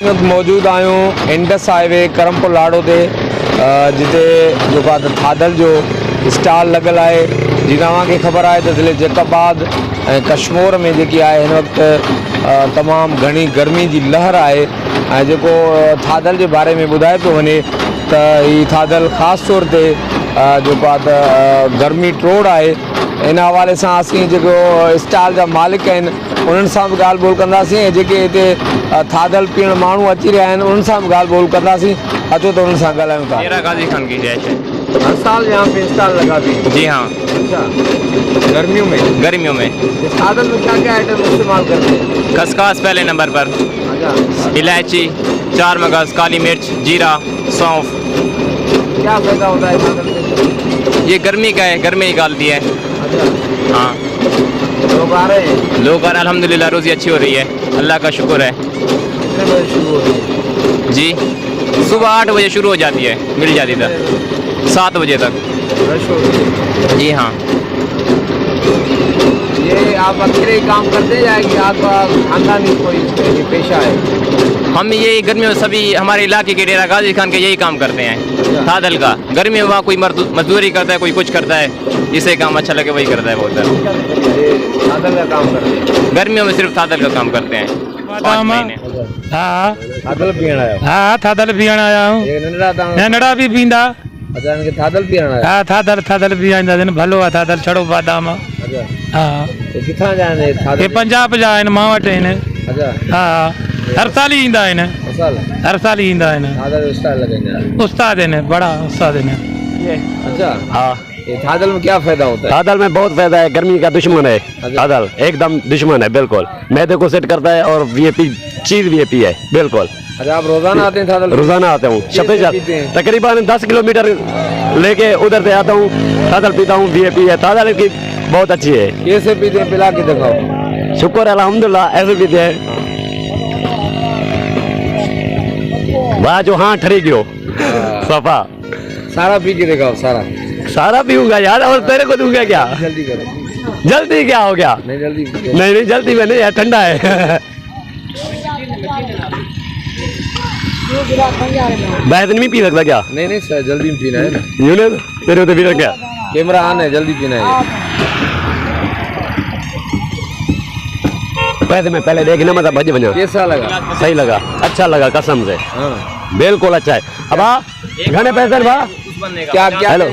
मौजूद आहियूं Indus highway Karampur लाड़ो ते जिते जेको आहे थादल जो स्टॉल लॻल आहे। जी तव्हांखे ख़बर आहे त ज़िले जैकबाद ऐं कश्मीर में जेकी आहे हिन वक़्तु तमामु घणी गर्मी जी लहर आहे ऐं जेको थादल जे बारे में ॿुधाए पियो वञे त हीअ थादल ख़ासि तौर ते जेको आहे त गर्मी ट्रोड़ आहे। इन हवाले सां असीं जेको स्टॉल जा मालिक आहिनि उन्हनि सां बि ॻाल्हि ॿोल कंदासीं ऐं जेके हिते थादल पीअण माण्हू अची रहिया आहिनि उन्हनि सां बि ॻाल्हि ॿोल कंदासीं। अचो त उन्हनि सां ॻाल्हायूं था। डेरा गाजी खान की जैश है। हर साल यहाँ पे स्टॉल लगा भी? जी हाँ। अच्छा, गर्मियों में? गर्मियों में। इस थादल में क्या क्या आइटम इस्तेमाल करते हैं? खसखस पहले नंबर पर, अच्छा, इलायची, 4 मगज, काली मिर्च, जीरा, सौंफ। क्या फायदा होता है थादल में? ये गर्मी का है, गर्मी निकालती है। अच्छा, हाँ, लोग आ रहे हैं? लोग अल्हम्दुलिल्लाह रोज़ी अच्छी हो रही है, अल्लाह का शुक्र है। कितने बजे शुरू होती है? जी, सुबह 8 बजे शुरू हो जाती है, मिल जाती तक 7 बजे तक। रश होती है? जी हाँ। ये आप अकेले ही काम करते हैं या कि आपका खानदानी कोई ये पेशा है? हम ये गर्मियों में सभी हमारे इलाके के डेरा गाजी खान के यही काम करते हैं थादल का। गर्मी में वहाँ कोई मजदूरी करता है, कोई कुछ करता है, जिसे काम अच्छा लगे वही करता है। बहुत थादल का काम करते हैं? गर्मियों में सिर्फ थादल का काम करते हैं। 5 महीने। हाँ, थादल पीअण आयो? हाँ, थादल पीअण आया हूँ। ये नंढड़ा भी पींदा। अच्छा, इनके थादल पीअण आयो? हाँ, थादल पीअंदा आहिनि। भलो आहे थादल, छड़ो बादाम। अच्छा, हाँ, ये किथां जा आहिनि थादल? ये पंजाब जा आहिनि, मां वटि आहिनि। अच्छा, हाँ, हर साल ही ईंदा आहिनि। असल हर साल ही ईंदा आहिनि। थादल स्टाइल लॻाईंदा आहियो? उस्ताद आहिनि, बड़ा उस्ताद आहिनि। अच्छा, हाँ, ये थादल में क्या फायदा होता है? थादल में बहुत फायदा है। गर्मी का दुश्मन है थादल, एकदम दुश्मन है बिल्कुल। मैदे को सेट करता है और वीआईपी चीज वीआईपी है बिल्कुल। अच्छा, आप रोजाना आते हैं थादल? रोजाना आता हूँ, तकरीबन 10 किलोमीटर लेके उधर से आता हूँ, थादल पीता हूँ। वीआईपी है थादल की, बहुत अच्छी है। कैसे पीते हैं, पिला के दिखाओ। शुक्र अल्हम्दुलिल्लाह, ऐसे पीते हैं। वाह जो हाँ ठरी गयो सफा। सारा पी के दिखाओ, सारा। सारा पीऊंगा यार, और तेरे को दूंगा क्या? जल्दी करो। जल्दी क्या हो गया? नहीं जल्दी। नहीं जल्दी में नहीं यार, ठंडा है। बैद नहीं पी सकता क्या? नहीं सर, जल्दी में पीना है ना। यूं नहीं तेरे होते पी क्या? कैमरा ऑन है, जल्दी पीना है। पैसे में पहले देखना मत भज बजा। कैसा लगा? सही लगा, अच्छा लगा कसम से। हाँ, बिल्कुल अच्छा है। अब घने पैसे भा क्या क्या हेलो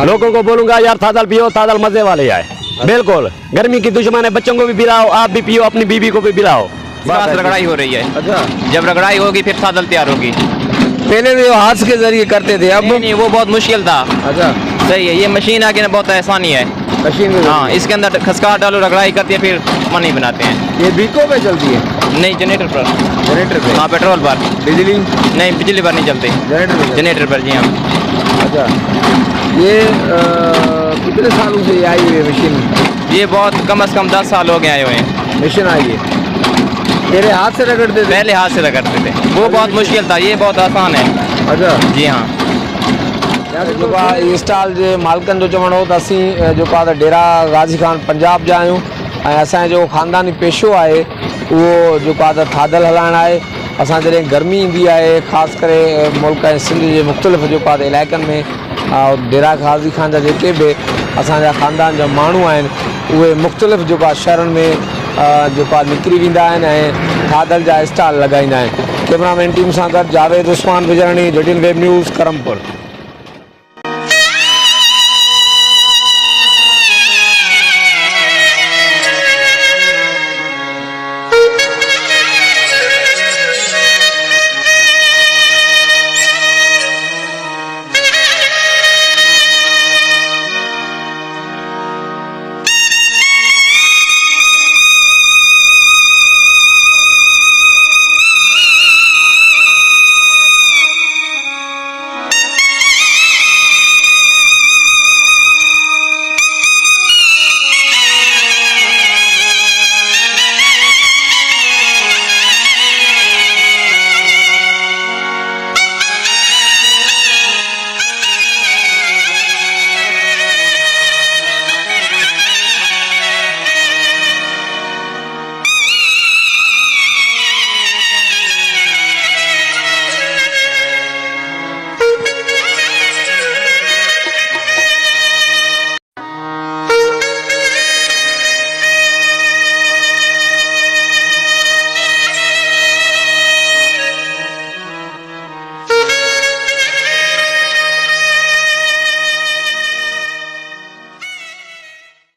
लोगों को बोलूंगा यार, थादल पियो, थादल मजे वाले है बिल्कुल। गर्मी की दुश्मन है, बच्चों को भी पिलाओ, आप भी पियो, अपनी बीवी को भी पिलाओ। रगड़ाई हो रही है। अच्छा, जब रगड़ाई होगी फिर थादल तैयार होगी। पहले भी वो हाथ के जरिए करते थे, अब नहीं, वो बहुत मुश्किल था। अच्छा, सही है, ये मशीन आके ना बहुत आसानी है। मशीन में? हाँ, इसके अंदर खसखस डालो, रगड़ाई करती है, फिर मनी बनाते हैं। ये बीको पे चलती है? नहीं, जनरेटर पर। जनरेटर पे? हाँ, पेट्रोल पर। बिजली? नहीं, बिजली पर नहीं चलती, जनरेटर पे? जनरेटर पर। जी हाँ। अच्छा, ये कितने सालों से ये आई हुई है मशीन? ये बहुत कम से कम 10 साल हो गए आए हुए हैं। मशीन आई है? तेरे हाथ से रगड़ते थे? पहले हाथ से रगड़ते थे, वो बहुत मुश्किल था, ये बहुत आसान है। अच्छा, जी हाँ। जेको आहे स्टॉल जे मालिकनि जो चवणो हो त असीं जेको आहे त डेरा गाज़ी खान पंजाब जा आहियूं ऐं असांजो ख़ानदानी पेशो आहे उहो जेको आहे त थादल हलाइणु आहे। असां जॾहिं गर्मी ईंदी आहे, ख़ासि करे मुल्क ऐं सिंध जे मुख़्तलिफ़ जेको आहे त इलाइक़नि में डेरा गाज़ी खान जा जेके बि असांजा ख़ानदान जा माण्हू आहिनि उहे मुख़्तलिफ़ जेको आहे शहरनि में जेको आहे निकिरी वेंदा आहिनि ऐं थादल जा स्टॉल लॻाईंदा आहिनि। कैमरामैन टीम सां गॾु जावेद उस्मान विजराणी, जडीन वेब न्यूज़, करमपुर।